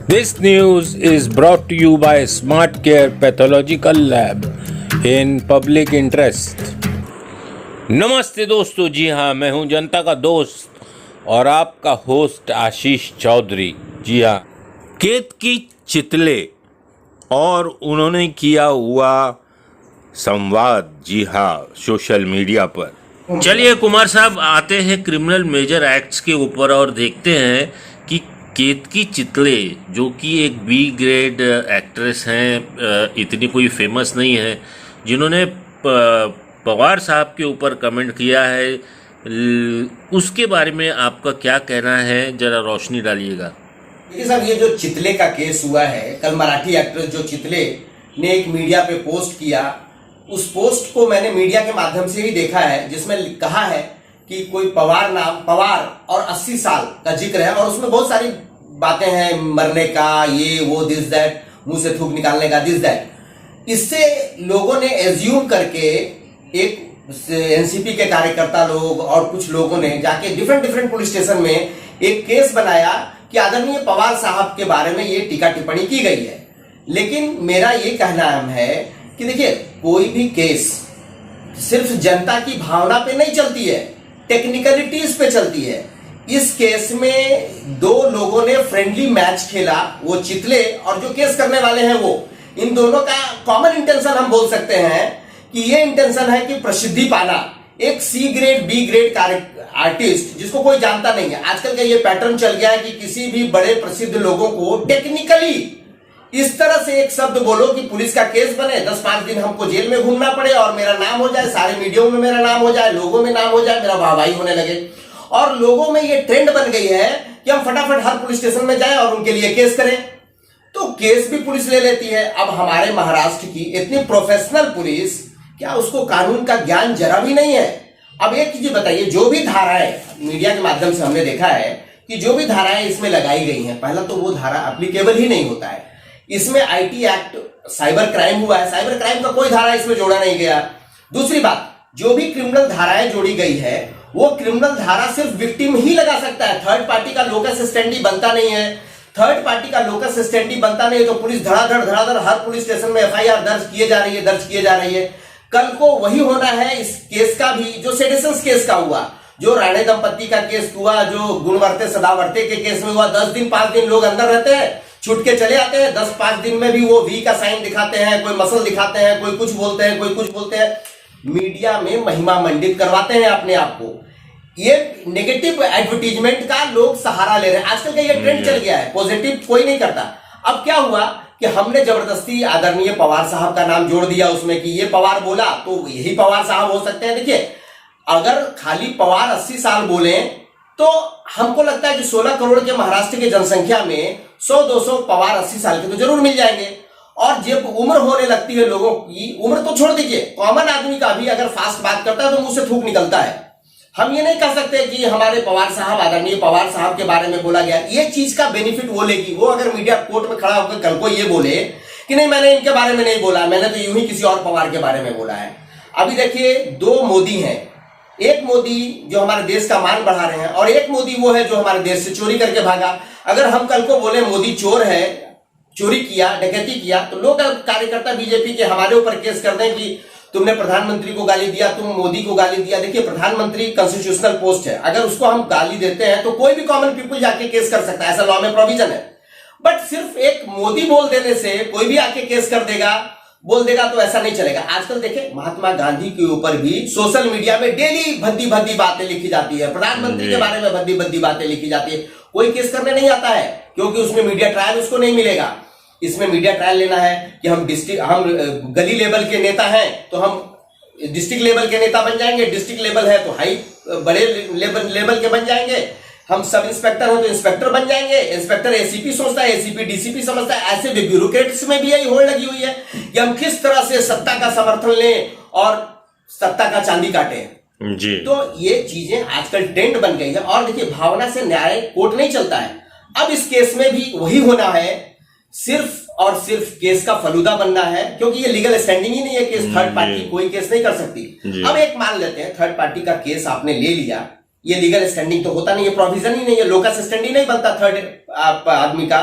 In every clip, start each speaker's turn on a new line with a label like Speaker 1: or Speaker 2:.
Speaker 1: This news is brought to you by Smart Care Pathological Lab in public interest. नमस्ते दोस्तों, जी हाँ, मैं हूँ जनता का दोस्त और आपका होस्ट आशीष चौधरी। जी हाँ, केतकी चितले और उन्होंने किया हुआ संवाद, जी हाँ, सोशल मीडिया पर। चलिए कुमार साहब, आते हैं क्रिमिनल मेजर एक्ट्स के ऊपर और देखते हैं कि केतकी चितले, जो कि एक बी ग्रेड एक्ट्रेस हैं, इतनी कोई फेमस नहीं है, जिन्होंने पवार साहब के ऊपर कमेंट किया है, उसके बारे में आपका क्या कहना है, जरा रोशनी डालिएगा।
Speaker 2: देखिए साहब, ये जो चितले का केस हुआ है, कल मराठी एक्ट्रेस जो चितले ने एक मीडिया पे पोस्ट किया, उस पोस्ट को मैंने मीडिया के माध्यम से ही देखा है, जिसमें कहा है कि कोई पवार और 80 साल का जिक्र है और उसमें बहुत सारी बातें हैं, मरने का, ये वो, दिस दैट, मुंह से थूक निकालने का, दिस दैट। इससे लोगों ने एज्यूम करके, एक एनसीपी के कार्यकर्ता लोग और कुछ लोगों ने जाके डिफरेंट पुलिस स्टेशन में एक केस बनाया कि आदरणीय पवार साहब के बारे में ये टीका टिप्पणी की गई है। लेकिन मेरा ये कहना है कि देखिए, कोई भी केस सिर्फ जनता की भावना पे नहीं चलती है, टेक्निकलिटीज पे चलती है। इस केस में दो लोगों ने फ्रेंडली मैच खेला, वो चितले और जो केस करने वाले हैं वो, इन दोनों का कॉमन इंटेंशन हम बोल सकते हैं कि ये इंटेंशन है कि प्रसिद्धि पाना। एक C grade B grade artist जिसको कोई जानता नहीं है, आजकल का ये पैटर्न चल गया है कि किसी भी बड़े प्रसिद्ध लोगों को टेक्निकली इस तरह से एक शब्द बोलो कि पुलिस का केस बने, 10-5 दिन हमको जेल में घूमना पड़े और मेरा नाम हो जाए, सारे मीडिया में मेरा नाम हो जाए, लोगों में नाम हो जाए, मेरा वाहवाही होने लगे। और लोगों में ये ट्रेंड बन गई है कि हम फटाफट हर पुलिस स्टेशन में जाएं और उनके लिए केस करें, तो केस भी पुलिस ले लेती है। अब हमारे महाराष्ट्र की इतनी प्रोफेशनल पुलिस, क्या उसको कानून का ज्ञान जरा भी नहीं है? अब एक चीज बताइए, जो भी धाराएं मीडिया के माध्यम से हमने देखा है कि जो भी धाराएं इसमें लगाई गई हैं, पहला तो वो धारा एप्लीकेबल ही नहीं होता है। इसमें आईटी एक्ट, साइबर क्राइम हुआ है, साइबर क्राइम का कोई धारा इसमें जोड़ा नहीं गया। दूसरी बात, जो भी क्रिमिनल धाराएं जोड़ी गई है, वो क्रिमिनल धारा सिर्फ विक्टिम ही लगा सकता है, थर्ड पार्टी का लोकस स्टैंडी बनता नहीं है। थर्ड पार्टी का लोकस स्टैंडी बनता नहीं है तो पुलिस धड़ाधड़ हर पुलिस स्टेशन में एफआईआर दर्ज किए जा रही है। कल को वही होना है इस केस का भी, जो सेडिशंस केस का हुआ, जो राणे दंपत्ति का केस हुआ, जो गुणवर्ते सदावर्ते के केस में हुआ। 10 दिन 5 दिन लोग अंदर रहते हैं, छुट के चले आते हैं, 10-5 दिन में भी वो वी का साइन दिखाते हैं, कोई मसल दिखाते हैं, कोई कुछ बोलते हैं, कोई कुछ बोलते हैं, मीडिया में महिमा मंडित करवाते हैं अपने आप को। ये नेगेटिव एडवर्टीजमेंट का लोग सहारा ले रहे हैं, आजकल का ये ट्रेंड चल गया है, पॉजिटिव कोई नहीं करता। अब क्या हुआ कि हमने जबरदस्ती आदरणीय पवार साहब का नाम जोड़ दिया उसमें कि ये पवार बोला तो यही पवार साहब हो सकते हैं। देखिए, अगर खाली पवार 80 साल बोले तो हमको लगता है कि 16 करोड़ के महाराष्ट्र की जनसंख्या में 100-200 पवार 80 साल के तो जरूर मिल जाएंगे। और जब उम्र होने लगती है लोगों की, उम्र तो छोड़ दीजिए, कॉमन आदमी का भी अगर फास्ट बात करता है तो मुंह से थूक निकलता है। हम ये नहीं कह सकते कि हमारे पवार साहब, आदरणीय पवार साहब के बारे में बोला गया, ये चीज का बेनिफिट वो लेगी। वो अगर मीडिया कोर्ट में खड़ा होकर कल को ये बोले कि नहीं, मैंने इनके बारे में नहीं बोला, मैंने तो यूं ही किसी और पवार के बारे में बोला है। अभी देखिए, 2 मोदी हैं, एक मोदी जो हमारे देश का मान बढ़ा रहे हैं और एक मोदी वो है जो हमारे देश से चोरी करके भागा। अगर हम कल को बोले मोदी चोर है, चोरी किया, डकैती किया, तो लोग, कार्यकर्ता बीजेपी के हमारे ऊपर केस कर दें कि तुमने प्रधानमंत्री को गाली दिया, तुम मोदी को गाली दिया। देखिए, प्रधानमंत्री कॉन्स्टिट्यूशनल पोस्ट है, अगर उसको हम गाली देते हैं तो कोई भी कॉमन पीपल जाके केस कर सकता है, ऐसा लॉ में प्रोविजन है। बट सिर्फ एक मोदी बोल देने से कोई भी आके केस कर देगा, बोल देगा, तो ऐसा नहीं चलेगा। आजकल देखिए, महात्मा गांधी के ऊपर भी सोशल मीडिया में डेली भद्दी बातें लिखी जाती है, प्रधानमंत्री के बारे में भद्दी बातें लिखी जाती है। कोई केस करने नहीं आता है क्योंकि उसमें मीडिया ट्रायल उसको नहीं मिलेगा। इसमें मीडिया ट्रायल लेना है कि हम गली लेवल के नेता हैं तो हम डिस्ट्रिक्ट लेवल के नेता बन जाएंगे, डिस्ट्रिक्ट लेवल है तो हाई बड़े लेवल के बन जाएंगे, हम सब इंस्पेक्टर हो तो इंस्पेक्टर बन जाएंगे, इंस्पेक्टर एसीपी सोचता है, एसीपी डीसीपी समझता है। ऐसे ब्यूरोक्रेट्स में भी यही होड़ लगी हुई है कि हम किस तरह से सत्ता का समर्थन लें और सत्ता का चांदी काटें जी। तो ये चीजें आजकल ट्रेंड बन गई है। और देखिए, भावना से न्याय कोर्ट नहीं चलता है। अब इस केस में भी वही होना है, सिर्फ और सिर्फ केस का फलूदा बनना है, क्योंकि ये लीगल स्टैंडिंग ही नहीं है। केस थर्ड पार्टी कोई केस नहीं कर सकती। अब एक मान लेते हैं, थर्ड पार्टी का केस आपने ले लिया, ये लीगल स्टैंडिंग तो होता नहीं है, प्रोविजन ही नहीं है, लोकस स्टैंड ही नहीं बनता थर्ड आदमी का।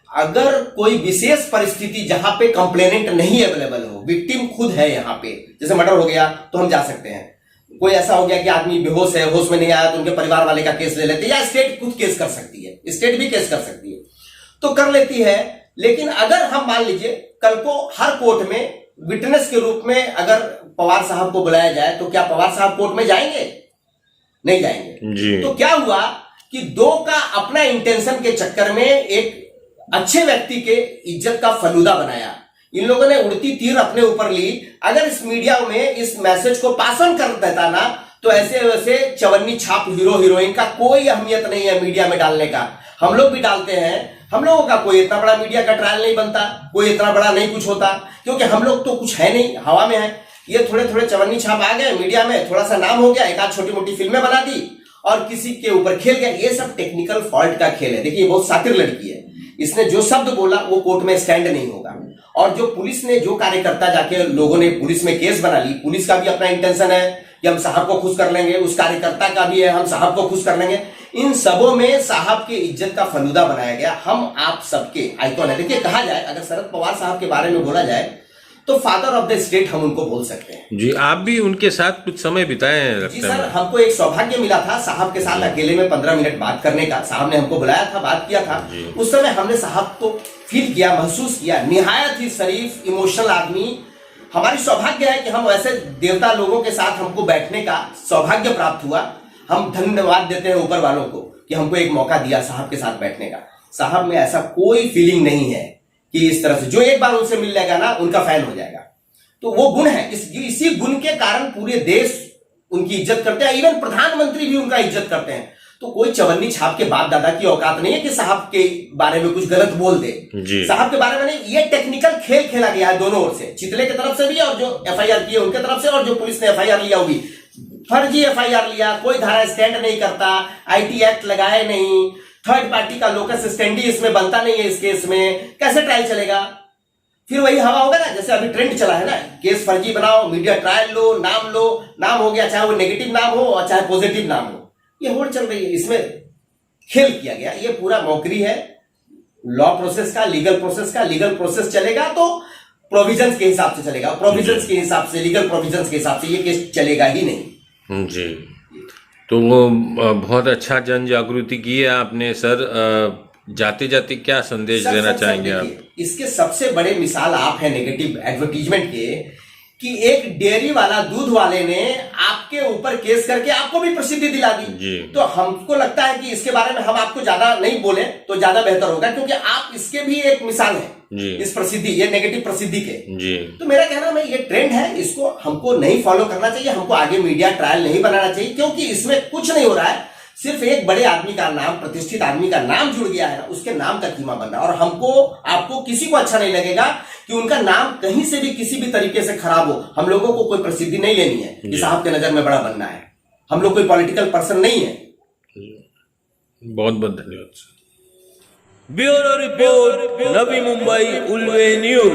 Speaker 2: अगर कोई विशेष परिस्थिति जहां पे कंप्लेनेंट नहीं अवेलेबल हो, विक्टिम खुद है यहाँ पे, जैसे मर्डर हो गया तो हम जा सकते हैं, कोई ऐसा हो गया कि आदमी बेहोश है, होश में नहीं आया, तो उनके परिवार वाले का केस ले लेते हैं, या स्टेट खुद केस कर सकती है, स्टेट भी केस कर सकती है, तो कर लेती है। लेकिन अगर हम मान लीजिए कल को हर कोर्ट में विटनेस के रूप में अगर पवार साहब को बुलाया जाए, तो क्या पवार साहब कोर्ट में जाएंगे? नहीं जाएंगे जी। तो क्या हुआ कि दो का अपना इंटेंशन के चक्कर में एक अच्छे व्यक्ति के इज्जत का फलूदा बनाया। इन लोगों ने उड़ती तीर अपने ऊपर ली। अगर इस मीडिया में इस मैसेज को पास ऑन कर देता ना, तो ऐसे वैसे चवन्नी छाप हीरो हीरोइन का कोई अहमियत नहीं है मीडिया में डालने का। हम लोग भी डालते हैं, हम लोगों का कोई इतना बड़ा मीडिया का ट्रायल नहीं बनता, कोई इतना बड़ा नहीं कुछ होता, क्योंकि हम लोग तो कुछ है नहीं, हवा में है। ये थोड़े थोड़े चवन्नी छाप आ गए मीडिया में, थोड़ा सा नाम हो गया, एक आध छोटी मोटी फिल्में बना दी और किसी के ऊपर खेल गया। ये सब टेक्निकल फॉल्ट का खेल है। देखिए बहुत शातिर लड़की है, इसने जो शब्द बोला वो कोर्ट में स्टैंड नहीं होगा। और जो पुलिस ने जो कार्यकर्ता जाके लोगों ने पुलिस में केस बना ली, पुलिस का भी अपना इंटेंशन है कि हम साहब को खुश कर लेंगे, उस कार्यकर्ता का भी है हम साहब को खुश कर लेंगे। इन सबों में साहब के इज्जत का फलूदा बनाया गया। हम आप सबके आइकॉन है। देखिए कहा जाए, अगर शरद पवार साहब के बारे में बोला जाए तो फादर ऑफ द स्टेट हम उनको बोल सकते हैं
Speaker 1: जी। आप भी उनके साथ कुछ समय बिताए हैं?
Speaker 2: जी सर, हमको एक सौभाग्य मिला था साहब के साथ अकेले में 15 मिनट बात करने का। साहब ने हमको बुलाया था, बात किया था। उस समय हमने साहब को फील किया, महसूस किया। निहायत ही शरीफ, इमोशनल आदमी। हमारी सौभाग्य है कि हम ऐसे देवता लोगों के साथ हमको बैठने का सौभाग्य प्राप्त हुआ। हम धन्यवाद देते हैं ऊपर वालों को कि हमको एक मौका दिया साहब के साथ बैठने का। साहब में ऐसा कोई फीलिंग नहीं है कि इस तरह से जो एक बार उनसे मिल जाएगा ना उनका फैन हो जाएगा। तो वो गुण है, इसी गुण के कारण पूरे देश उनकी इज्जत करते हैं, इवन प्रधानमंत्री भी उनका इज्जत करते हैं। तो कोई चवन्नी छाप के बाप दादा की औकात नहीं है कि साहब के बारे में कुछ गलत बोल दे। साहब के बारे में नहीं, ये टेक्निकल खेल खेला गया है दोनों ओर से, चितले की तरफ से भी और जो एफआईआर की है उनके तरफ से, और जो पुलिस ने एफआईआर लिया होगी, फर्जी एफआईआर लिया, कोई धारा स्टैंड नहीं करता, आईटी एक्ट लगाए नहीं, थर्ड पार्टी का लोकस स्टैंडी इसमें बनता नहीं है। इस केस में कैसे ट्रायल चलेगा? फिर वही हवा होगा ना, जैसे अभी ट्रेंड चला है ना, केस फर्जी बनाओ, मीडिया ट्रायल लो, नाम हो गया, चाहे वो नेगेटिव नाम हो और चाहे पॉजिटिव नाम हो, ये होड़ चल रही है। इसमें खेल किया गया, ये पूरा मौकरी है लॉ प्रोसेस का, लीगल प्रोसेस का। लीगल प्रोसेस चलेगा तो प्रोविजंस के हिसाब से चलेगा, प्रोविजंस के हिसाब से, लीगल प्रोविजंस के हिसाब से ये केस चलेगा ही नहीं
Speaker 1: जी। तो वो बहुत अच्छा जन जागृति की है आपने सर। जाते जाते क्या संदेश देना चाहेंगे आप?
Speaker 2: इसके सबसे बड़े मिसाल आप हैं नेगेटिव एडवर्टीजमेंट के, कि एक डेयरी वाला, दूध वाले ने आपके ऊपर केस करके आपको भी प्रसिद्धि दिला दी। तो हमको लगता है कि इसके बारे में हम आपको ज्यादा नहीं बोले तो ज्यादा बेहतर होगा, क्योंकि आप इसके भी एक मिसाल है इस प्रसिद्धि, ये नेगेटिव प्रसिद्धि के। तो मेरा कहना है ये ट्रेंड है, इसको हमको नहीं फॉलो करना चाहिए। हमको आगे मीडिया ट्रायल नहीं बनाना चाहिए, क्योंकि इसमें कुछ नहीं हो रहा है। सिर्फ एक बड़े आदमी का नाम, प्रतिष्ठित आदमी का नाम जुड़ गया है ना, उसके नाम का कीमा बन रहा है। और हमको, आपको, किसी को अच्छा नहीं लगेगा कि उनका नाम कहीं से भी किसी भी तरीके से खराब हो। हम लोगों को कोई प्रसिद्धि नहीं लेनी है कि साहब के नजर में बड़ा बनना है। हम लोग कोई पॉलिटिकल पर्सन नहीं है।
Speaker 1: बहुत बहुत धन्यवाद। ब्यूरो रिपोर्ट, नवी मुंबई उल्वे न्यूज।